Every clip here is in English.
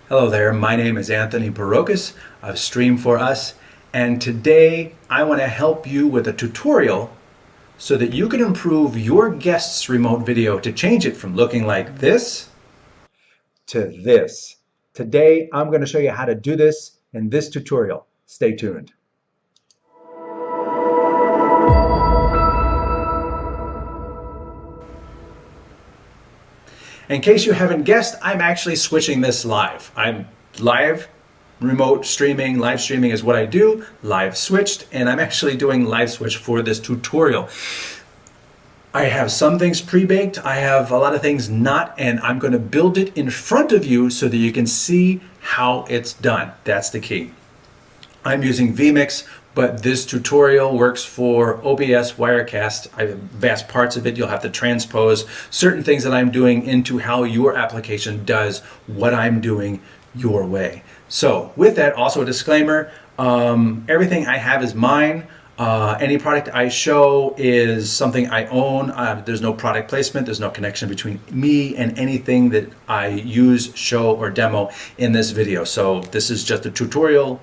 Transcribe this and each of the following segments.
Hello there, my name is Anthony Barocas of Stream for Us, and today I want to help you with a tutorial so that you can improve your guest's remote video to change it from looking like this to this. Today I'm going to show you how to do this in this tutorial. Stay tuned. In case you haven't guessed, I'm actually switching this live. I'm live remote streaming. Live streaming is what I do. Live switched, and I'm actually doing live switch for this tutorial. I have some things pre-baked. I have a lot of things not, and I'm going to build it in front of you so that you can see how it's done. That's the key. I'm using vMix, but this tutorial works for OBS, Wirecast. I have vast parts of it. You'll have to transpose certain things that I'm doing into how your application does what I'm doing your way. So with that, also a disclaimer, everything I have is mine. Any product I show is something I own. There's no product placement. There's no connection between me and anything that I use, show, or demo in this video. So this is just a tutorial.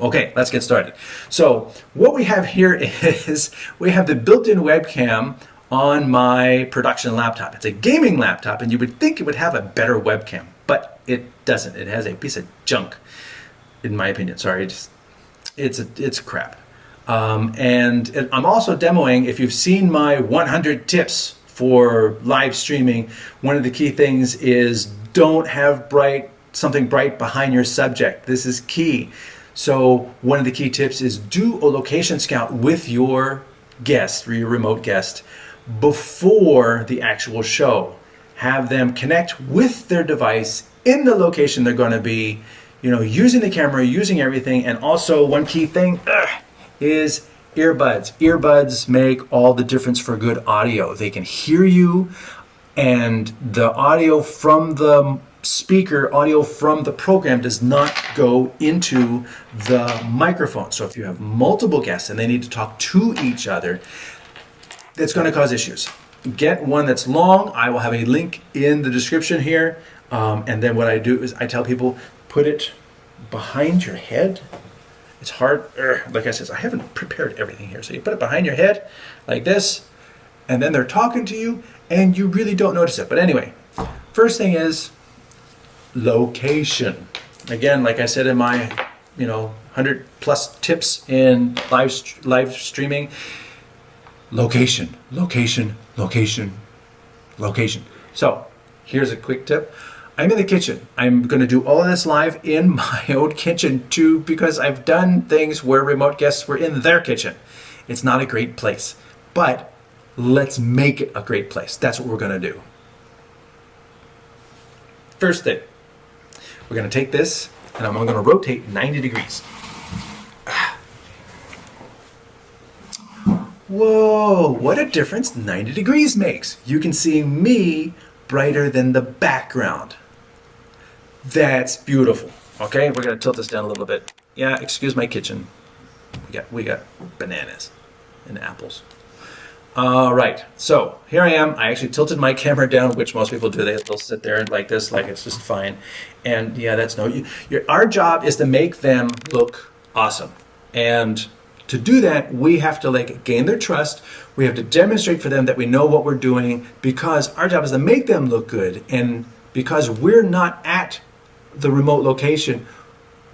Okay, let's get started. So what we have here is we have the built-in webcam on my production laptop. It's a gaming laptop, and you would think it would have a better webcam, but it doesn't. It has a piece of junk, in my opinion. Sorry, it's crap. And I'm also demoing, if you've seen my 100 tips for live streaming, one of the key things is don't have something bright behind your subject. This is key. So one of the key tips is do a location scout with your guest or your remote guest before the actual show. Have them connect with their device in the location they're going to be, using the camera, using everything. And also one key thing is earbuds. Earbuds make all the difference for good audio. They can hear you, and the audio from the speaker, audio from the program does not go into the microphone. So if you have multiple guests and they need to talk to each other, that's going to cause issues. Get one that's long. I will have a link in the description here. And then what I do is I tell people, put it behind your head. It's hard. Like I said, I haven't prepared everything here. So you put it behind your head like this, and then they're talking to you and you really don't notice it. But anyway, first thing is location. Again, like I said in my 100 plus tips in live streaming, location. So here's a quick tip. I'm in the kitchen. I'm going to do all of this live in my own kitchen too, because I've done things where remote guests were in their kitchen. It's not a great place, but let's make it a great place. That's what we're going to do. First thing, we're going to take this and I'm going to rotate 90 degrees. Whoa, what a difference 90 degrees makes. You can see me brighter than the background. That's beautiful. Okay, we're going to tilt this down a little bit. Yeah, excuse my kitchen. We got bananas and apples. All right, so here I am. I actually tilted my camera down, which most people do. They'll sit there like this, like it's just fine. And yeah, that's our job is to make them look awesome. And to do that, we have to gain their trust. We have to demonstrate for them that we know what we're doing, because our job is to make them look good. And because we're not at the remote location,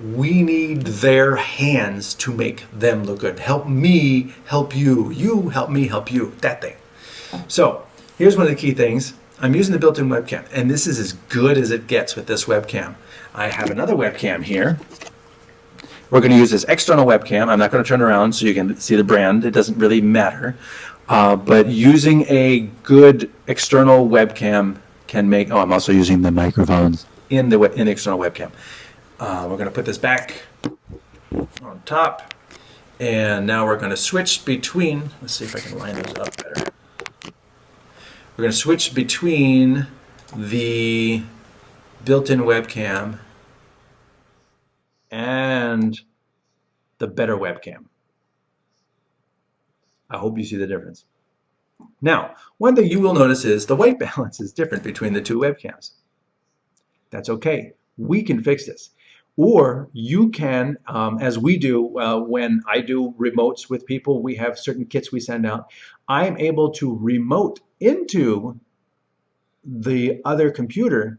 we need their hands to make them look good. Help me help you. You help me help you. That thing. So here's one of the key things. I'm using the built-in webcam, and this is as good as it gets with this webcam. I have another webcam here. We're going to use this external webcam. I'm not going to turn around so you can see the brand. It doesn't really matter. But using a good external webcam can make... Oh, I'm also using the microphones in the external webcam. We're going to put this back on top. And now we're going to switch between... Let's see if I can line those up better. We're going to switch between the built-in webcam and the better webcam. I hope you see the difference. Now, one thing you will notice is the white balance is different between the two webcams. That's okay. we can fix this. Or you can, as we do when I do remotes with people, we have certain kits we send out. I'm able to remote into the other computer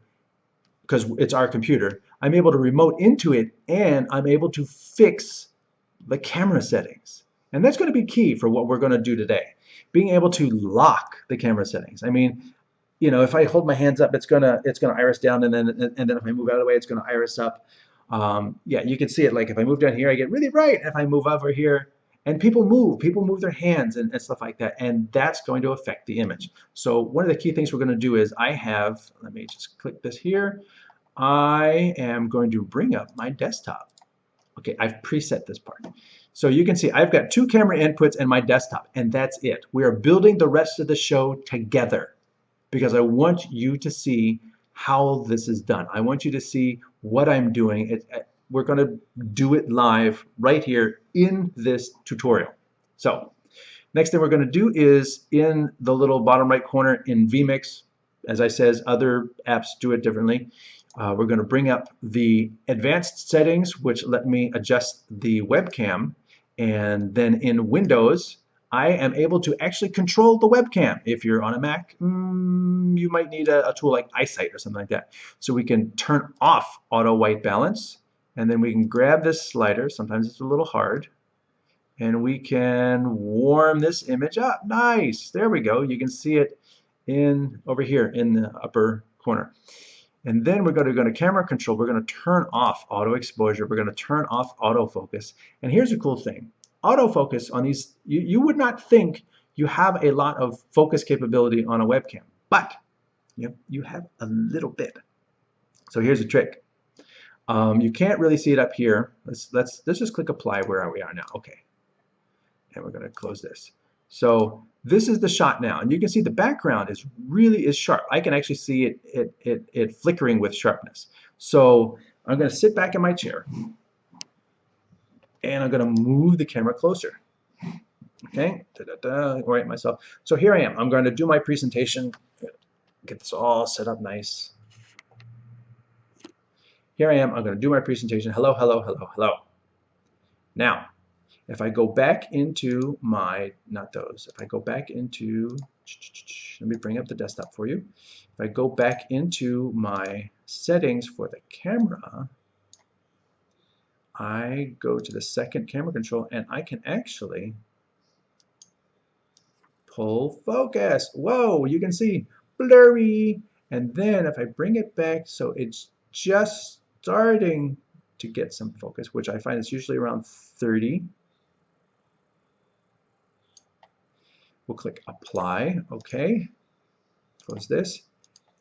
because it's our computer. I'm able to remote into it and I'm able to fix the camera settings. And that's going to be key for what we're going to do today. Being able to lock the camera settings. I mean, you know, if I hold my hands up, it's gonna iris down, and then if I move out of the way, it's gonna iris up. Yeah, you can see it. Like if I move down here, I get really bright. If I move over here, and people move their hands and stuff like that, and that's going to affect the image. So one of the key things we're going to do is let me just click this here. I am going to bring up my desktop. Okay, I've preset this part. So you can see I've got 2 camera inputs and my desktop, and that's it. We are building the rest of the show together because I want you to see how this is done. I want you to see what I'm doing. We're going to do it live right here in this tutorial. So next thing we're going to do is in the little bottom right corner in vMix, as I says, other apps do it differently. We're going to bring up the advanced settings, which let me adjust the webcam. And then in Windows, I am able to actually control the webcam. If you're on a Mac, you might need a tool like iSight or something like that. So we can turn off auto white balance, and then we can grab this slider. Sometimes it's a little hard. And we can warm this image up. Nice. There we go. You can see it over here in the upper corner. And then we're going to go to camera control. We're going to turn off auto exposure. We're going to turn off autofocus. And here's a cool thing. Autofocus on these, you would not think you have a lot of focus capability on a webcam, but you have a little bit. So here's a trick. You can't really see it up here. Let's just click apply where we are now. Okay. And we're going to close this. So this is the shot now, and you can see the background is sharp. I can actually see it flickering with sharpness. So I'm going to sit back in my chair, and I'm going to move the camera closer. Okay, orient myself. So here I am. I'm going to do my presentation. Get this all set up nice. Here I am. I'm going to do my presentation. Hello, hello, hello, hello. Now, if I go back into my, if I go back into, let me bring up the desktop for you. If I go back into my settings for the camera, I go to the second camera control and I can actually pull focus. Whoa, you can see blurry. And then if I bring it back so it's just starting to get some focus, which I find is usually around 30. We'll click apply, okay, close this.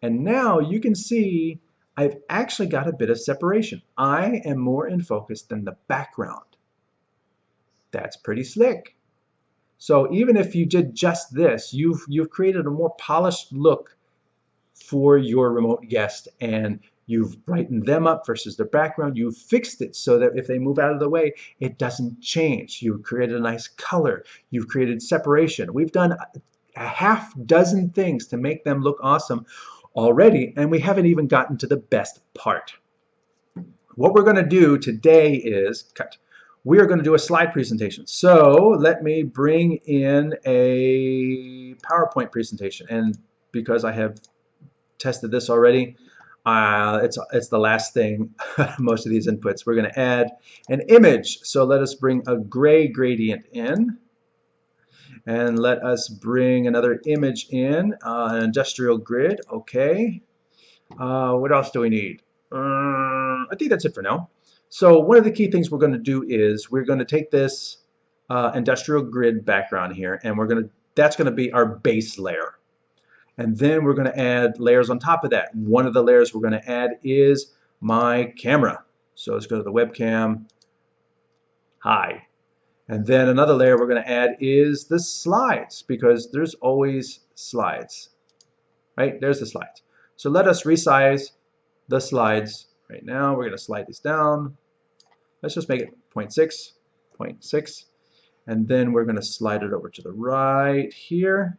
And now you can see I've actually got a bit of separation. I am more in focus than the background. That's pretty slick. So even if you did just this, you've created a more polished look for your remote guest, and you've brightened them up versus their background. You've fixed it so that if they move out of the way, it doesn't change. You've created a nice color. You've created separation. We've done a half dozen things to make them look awesome already, and we haven't even gotten to the best part. What we're going to do today is we are going to do a slide presentation. So let me bring in a PowerPoint presentation, and because I have tested this already, it's the last thing. Most of these inputs, we're going to add an image. So let us bring a gray gradient in, and let us bring another image in, an industrial grid. Okay. What else do we need? I think that's it for now. So one of the key things we're going to do is we're going to take this industrial grid background here, and that's going to be our base layer. And then we're going to add layers on top of that. One of the layers we're going to add is my camera. So let's go to the webcam. Hi. And then another layer we're going to add is the slides, because there's always slides. Right? There's the slides. So let us resize the slides right now. We're going to slide these down. Let's just make it 0.6, 0.6. And then we're going to slide it over to the right here.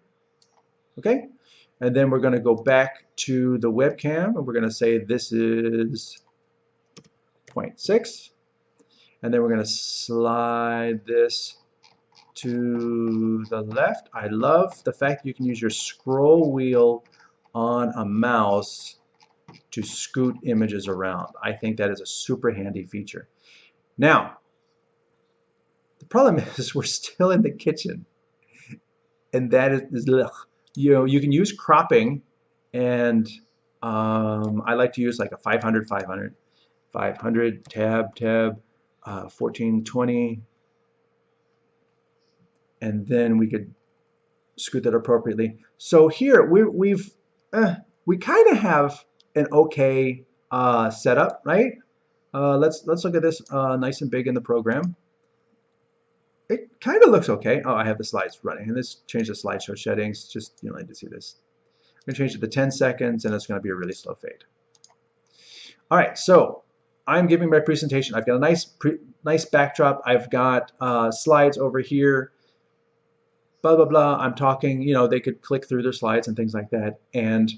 Okay? And then we're going to go back to the webcam, and we're going to say this is 0.6. And then we're going to slide this to the left. I love the fact you can use your scroll wheel on a mouse to scoot images around. I think that is a super handy feature. Now, the problem is we're still in the kitchen, and that is you know, you can use cropping, and I like to use like a 500, 500, 500, tab, 1420, and then we could scoot that appropriately. So here we kind of have an okay setup, right? Let's look at this nice and big in the program. It kind of looks okay. Oh, I have the slides running, and let's change the slideshow settings. Just, you know, I need to see this. I'm going to change it to 10 seconds, and it's going to be a really slow fade. All right, so I'm giving my presentation. I've got a nice backdrop. I've got slides over here. Blah blah blah. I'm talking. You know, they could click through their slides and things like that, and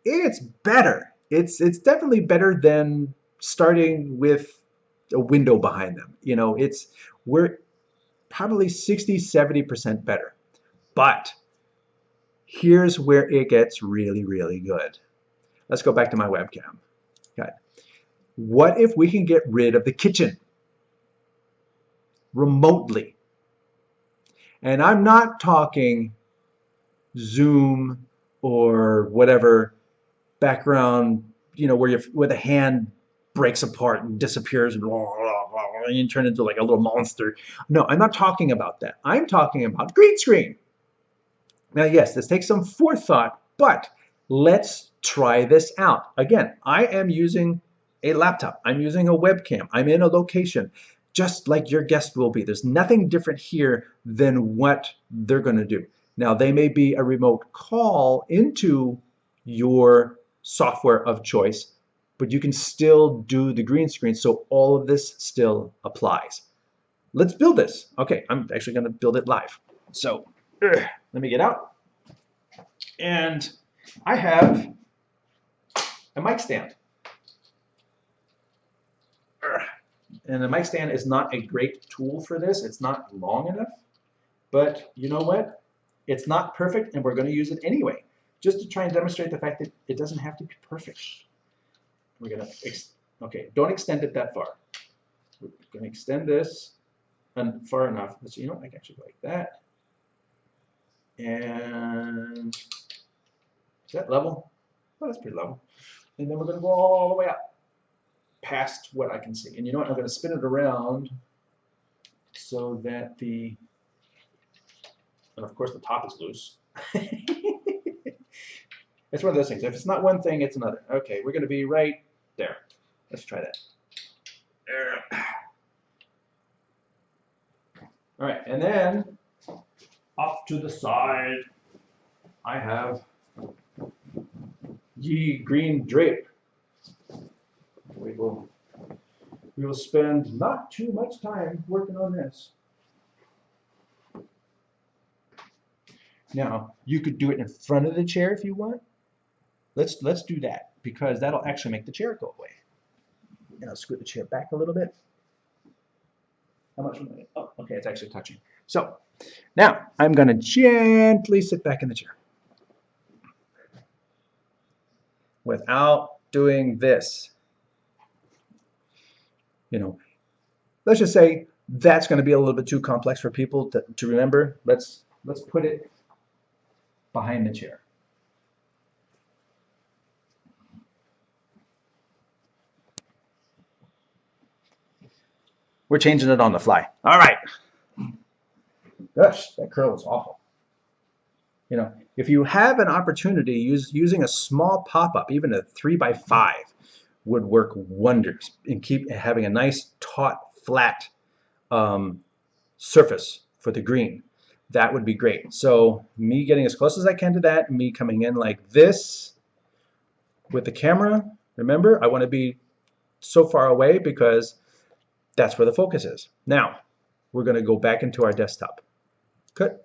it's better. It's definitely better than starting with a window behind them. You know, we're probably 60–70% better. But here's where it gets really, really good. Let's go back to my webcam. Okay. What if we can get rid of the kitchen remotely? And I'm not talking Zoom or whatever background, you know, where the hand breaks apart and disappears and you turn into like a little monster. No, I'm not talking about that. I'm talking about green screen. Now, yes, this takes some forethought, but let's try this out. Again, I am using a laptop. I'm using a webcam. I'm in a location, just like your guest will be. There's nothing different here than what they're going to do. Now, they may be a remote call into your software of choice, but you can still do the green screen, so all of this still applies. Let's build this. Okay, I'm actually going to build it live. So let me get out. And I have a mic stand. And the mic stand is not a great tool for this. It's not long enough. But you know what? It's not perfect, and we're going to use it anyway, just to try and demonstrate the fact that it doesn't have to be perfect. We're going to, okay, don't extend it that far. We're going to extend this far enough. So, you know, I can actually go like that. And is that level? Oh, that's pretty level. And then we're going to go all the way up past what I can see. And you know what? I'm going to spin it around so that and of course the top is loose. It's one of those things. If it's not one thing, it's another. Okay, we're going to be right there. Let's try that. There. All right, and then off to the side, I have ye green drape. We will spend not too much time working on this. Now, you could do it in front of the chair if you want. Let's do that, because that'll actually make the chair go away. And I'll scoot the chair back a little bit. How much? Oh, okay, it's actually touching. So now I'm going to gently sit back in the chair without doing this. You know, let's just say that's going to be a little bit too complex for people to remember. Let's put it behind the chair. We're changing it on the fly. All right. Gosh, that curl is awful. You know, if you have an opportunity, using a small pop-up, even a 3x5, would work wonders and keep having a nice, taut, flat surface for the green. That would be great. So me getting as close as I can to that, me coming in like this with the camera. Remember, I want to be so far away because that's where the focus is. Now, we're going to go back into our desktop. Good.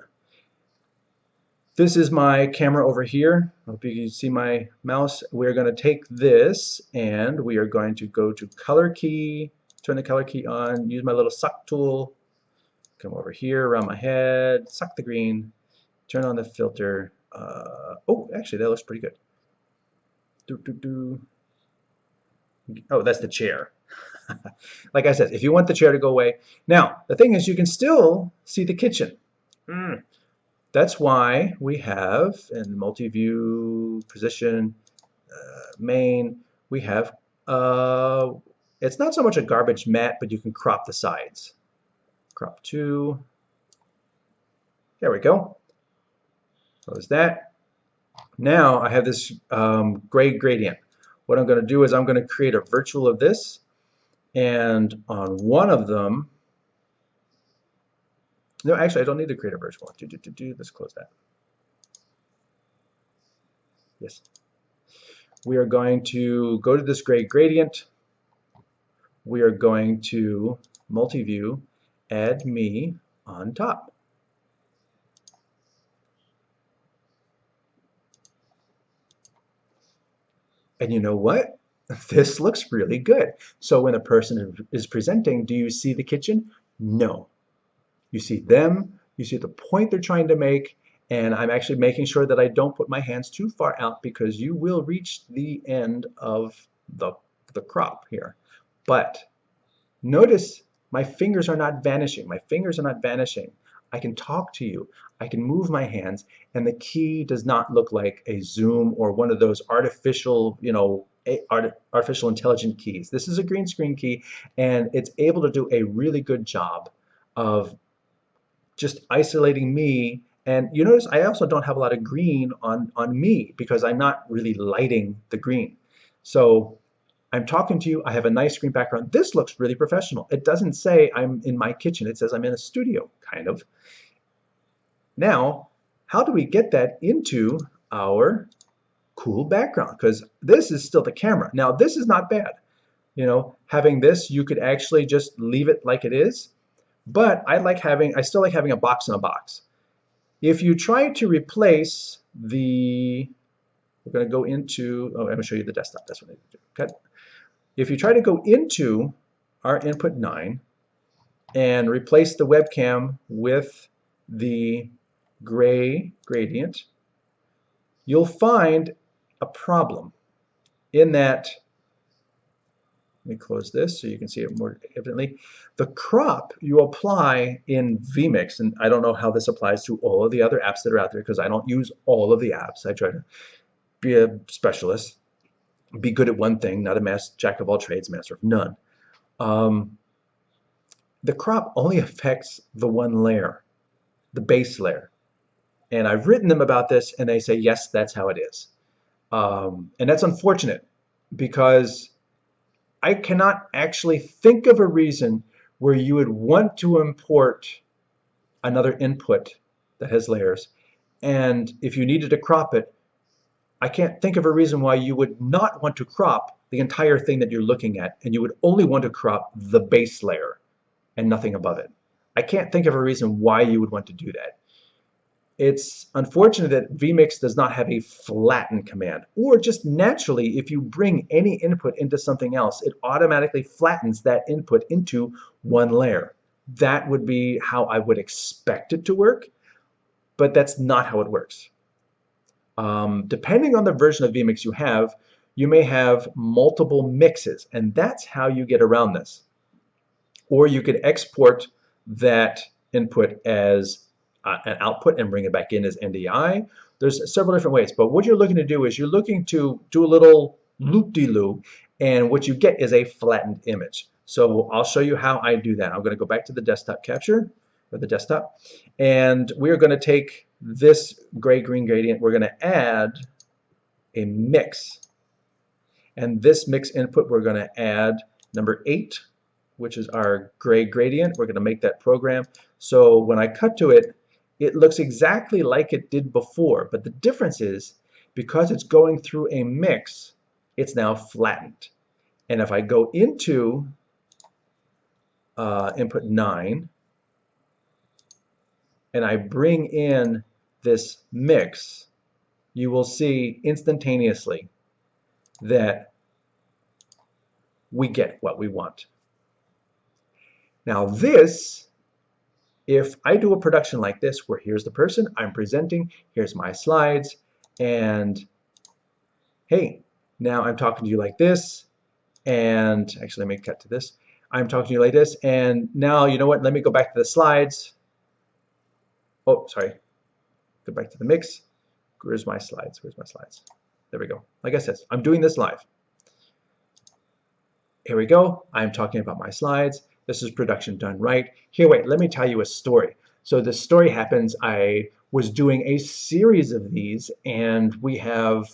This is my camera over here. I hope you can see my mouse. We're going to take this and we are going to go to color key, turn the color key on, use my little suck tool, come over here around my head, suck the green, turn on the filter. Oh, actually that looks pretty good. Oh, that's the chair. Like I said, if you want the chair to go away. Now, the thing is you can still see the kitchen. That's why we have in multi-view position, main, we have, it's not so much a garbage mat, but you can crop the sides. Crop to, there we go. Close that. Now I have this gray gradient. What I'm going to do is I'm going to create a virtual of this, and on one of them, no, actually I don't need to create a virtual. Let's close that. Yes. We are going to go to this gray gradient. We are going to multi-view, add me on top. And you know what? This looks really good. So when a person is presenting, do you see the kitchen? No. You see them, you see the point they're trying to make, and I'm actually making sure that I don't put my hands too far out because you will reach the end of the crop here. But notice my fingers are not vanishing. My fingers are not vanishing. I can talk to you. I can move my hands, and the key does not look like a zoom or one of those artificial, artificial intelligent keys. This is a green screen key, and it's able to do a really good job of just isolating me. And you notice I also don't have a lot of green on me because I'm not really lighting the green. So I'm talking to you, I have a nice green background. This looks really professional. It doesn't say I'm in my kitchen, it says I'm in a studio, kind of. Now, how do we get that into our cool background? Because this is still the camera. Now, this is not bad. Having this, you could actually just leave it like it is. But I still like having a box in a box. If you try to replace we're going to go into, I'm going to show you the desktop. That's what I do. Okay. If you try to go into our input 9 and replace the webcam with the gray gradient, you'll find a problem in that. Let me close this so you can see it more evidently. The crop you apply in vMix, and I don't know how this applies to all of the other apps that are out there because I don't use all of the apps. I try to be a specialist, be good at one thing, not a jack of all trades, master of none. The crop only affects the one layer, the base layer. And I've written them about this, and they say, yes, that's how it is. And that's unfortunate because I cannot actually think of a reason where you would want to import another input that has layers. And if you needed to crop it, I can't think of a reason why you would not want to crop the entire thing that you're looking at, and you would only want to crop the base layer and nothing above it. I can't think of a reason why you would want to do that. It's unfortunate that vMix does not have a flatten command, or just naturally, if you bring any input into something else, it automatically flattens that input into one layer. That would be how I would expect it to work, but that's not how it works. Depending on the version of vMix you have, you may have multiple mixes, and that's how you get around this. Or you could export that input as an output and bring it back in as NDI. There's several different ways, but what you're looking to do is you're looking to do a little loop-de-loop, and what you get is a flattened image. So I'll show you how I do that. I'm going to go back to the desktop capture, or the desktop, and we're going to take this gray-green gradient, we're going to add a mix. And this mix input, we're going to add number 8, which is our gray gradient. We're going to make that program. So when I cut to it, it looks exactly like it did before, but the difference is because it's going through a mix, it's now flattened. And if I go into input 9 and I bring in this mix, you will see instantaneously that we get what we want. Now this, if I do a production like this where here's the person I'm presenting, here's my slides, and hey, now I'm talking to you like this, and actually let me cut to this. I'm talking to you like this, and now you know what, let me go back to the slides. Oh, sorry, go back to the mix. Where's my slides? Where's my slides? There we go. Like I said, I'm doing this live. Here we go. I'm talking about my slides. This is production done right. Here, wait, let me tell you a story. So the story happens, I was doing a series of these, and we have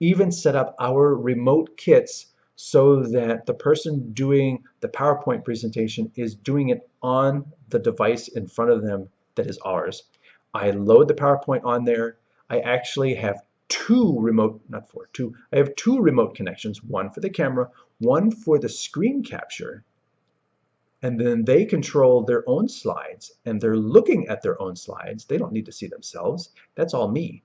even set up our remote kits so that the person doing the PowerPoint presentation is doing it on the device in front of them that is ours. I load the PowerPoint on there. I actually have I have two remote connections, one for the camera, one for the screen capture, and then they control their own slides, and they're looking at their own slides. They don't need to see themselves. That's all me.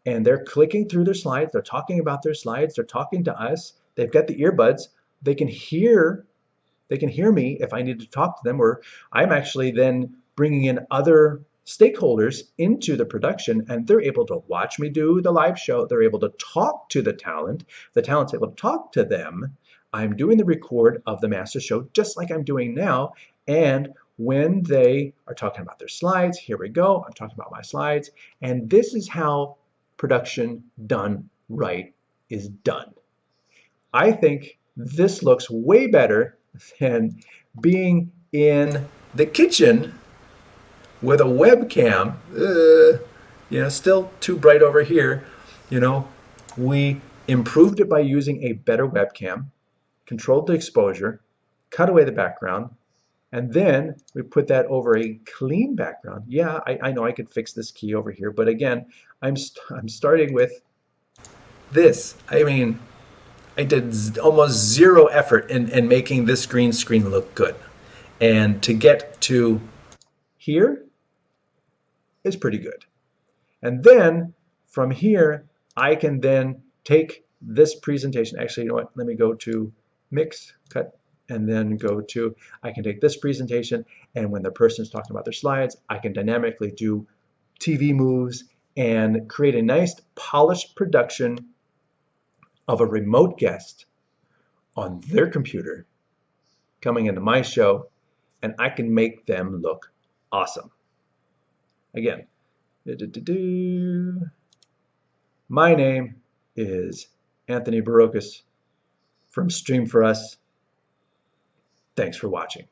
And they're clicking through their slides. They're talking about their slides. They're talking to us. They've got the earbuds. They can hear me if I need to talk to them, or I'm actually then bringing in other stakeholders into the production, and they're able to watch me do the live show. They're able to talk to the talent. The talent's able to talk to them. I'm doing the record of the master show just like I'm doing now, and when they are talking about their slides, here we go, I'm talking about my slides, and this is how production done right is done. I think this looks way better than being in the kitchen with a webcam, still too bright over here. We improved it by using a better webcam, controlled the exposure, cut away the background, and then we put that over a clean background. Yeah, I know I could fix this key over here, but again, I'm starting with this. I mean, I did almost zero effort in making this green screen look good. And to get to here is pretty good. And then from here, I can then take this presentation. Actually, you know what? Let me go to Mix, Cut, and then go to, I can take this presentation, and when the person's talking about their slides, I can dynamically do TV moves and create a nice polished production of a remote guest on their computer coming into my show, and I can make them look awesome. Again, my name is Anthony Barocas from Stream For Us. Thanks for watching.